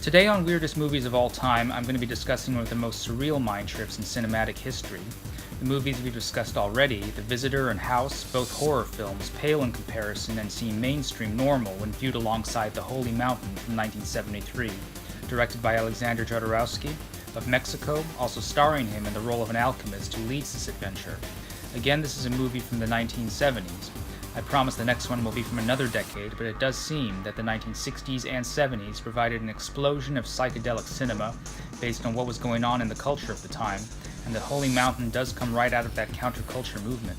Today on Weirdest Movies of All Time, I'm going to be discussing one of the most surreal mind trips in cinematic history. The movies we've discussed already, The Visitor and House, both horror films, pale in comparison and seem mainstream normal when viewed alongside The Holy Mountain from 1973, directed by Alexander Jodorowsky, of Mexico, also starring him in the role of an alchemist who leads this adventure. Again, this is a movie from the 1970s. I promise the next one will be from another decade, but it does seem that the 1960s and 70s provided an explosion of psychedelic cinema based on what was going on in the culture of the time, and The Holy Mountain does come right out of that counterculture movement.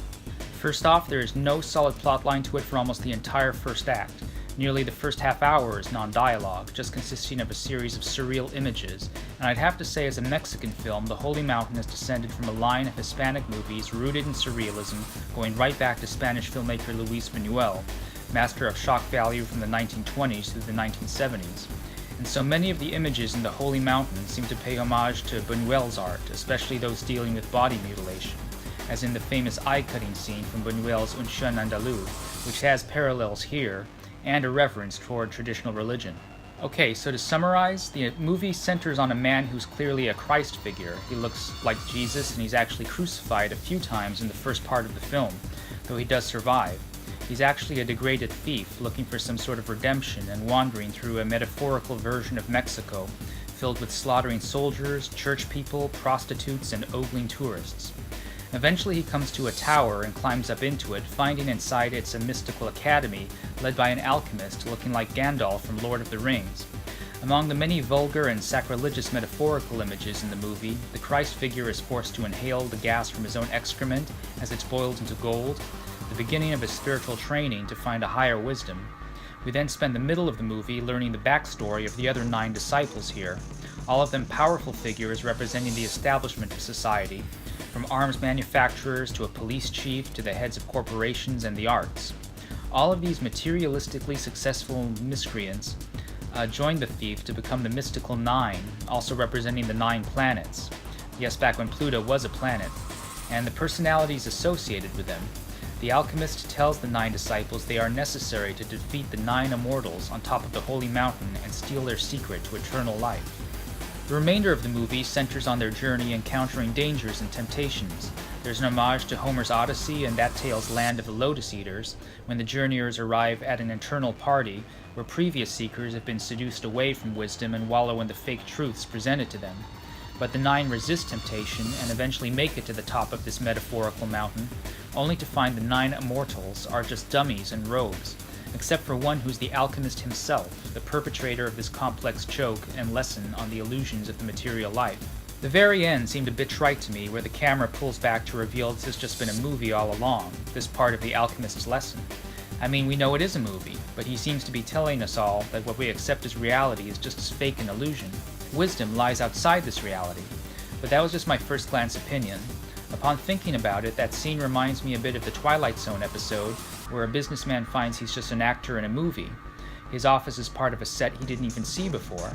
First off, there is no solid plotline to it for almost the entire first act. Nearly the first half hour is non-dialogue, just consisting of a series of surreal images, and I'd have to say as a Mexican film, The Holy Mountain has descended from a line of Hispanic movies rooted in surrealism, going right back to Spanish filmmaker Luis Buñuel, master of shock value from the 1920s through the 1970s. And so many of the images in The Holy Mountain seem to pay homage to Buñuel's art, especially those dealing with body mutilation, as in the famous eye-cutting scene from Buñuel's Un Chien Andalou, which has parallels here, and a reverence toward traditional religion. Okay, so to summarize, the movie centers on a man who's clearly a Christ figure. He looks like Jesus, and he's actually crucified a few times in the first part of the film, though he does survive. He's actually a degraded thief looking for some sort of redemption and wandering through a metaphorical version of Mexico, filled with slaughtering soldiers, church people, prostitutes, and ogling tourists. Eventually he comes to a tower and climbs up into it, finding inside it's a mystical academy led by an alchemist looking like Gandalf from Lord of the Rings. Among the many vulgar and sacrilegious metaphorical images in the movie, the Christ figure is forced to inhale the gas from his own excrement as it's boiled into gold, the beginning of his spiritual training to find a higher wisdom. We then spend the middle of the movie learning the backstory of the other 9 disciples here, all of them powerful figures representing the establishment of society, from arms manufacturers to a police chief to the heads of corporations and the arts. All of these materialistically successful miscreants joined the thief to become the mystical 9, also representing the 9 planets. Yes, back when Pluto was a planet, and the personalities associated with them. The alchemist tells the 9 disciples they are necessary to defeat the 9 immortals on top of the Holy Mountain and steal their secret to eternal life. The remainder of the movie centers on their journey encountering dangers and temptations. There's an homage to Homer's Odyssey and that tale's Land of the Lotus Eaters, when the journeyers arrive at an eternal party where previous seekers have been seduced away from wisdom and wallow in the fake truths presented to them. But the 9 resist temptation and eventually make it to the top of this metaphorical mountain, only to find the 9 immortals are just dummies and rogues, except for one who's the alchemist himself, the perpetrator of this complex joke and lesson on the illusions of the material life. The very end seemed a bit trite to me, where the camera pulls back to reveal this has just been a movie all along, this part of the alchemist's lesson. I mean, we know it is a movie, but he seems to be telling us all that what we accept as reality is just as fake an illusion. Wisdom lies outside this reality. But that was just my first glance opinion. Upon thinking about it, that scene reminds me a bit of the Twilight Zone episode, where a businessman finds he's just an actor in a movie. His office is part of a set he didn't even see before.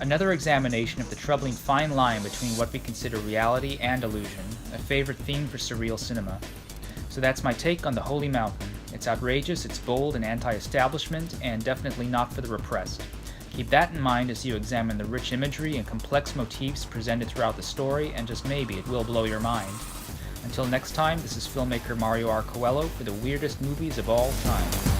Another examination of the troubling fine line between what we consider reality and illusion, a favorite theme for surreal cinema. So that's my take on The Holy Mountain. It's outrageous, it's bold and anti-establishment, and definitely not for the repressed. Keep that in mind as you examine the rich imagery and complex motifs presented throughout the story, and just maybe it will blow your mind. Until next time, this is filmmaker Mario R. Coelho for the weirdest movies of all time.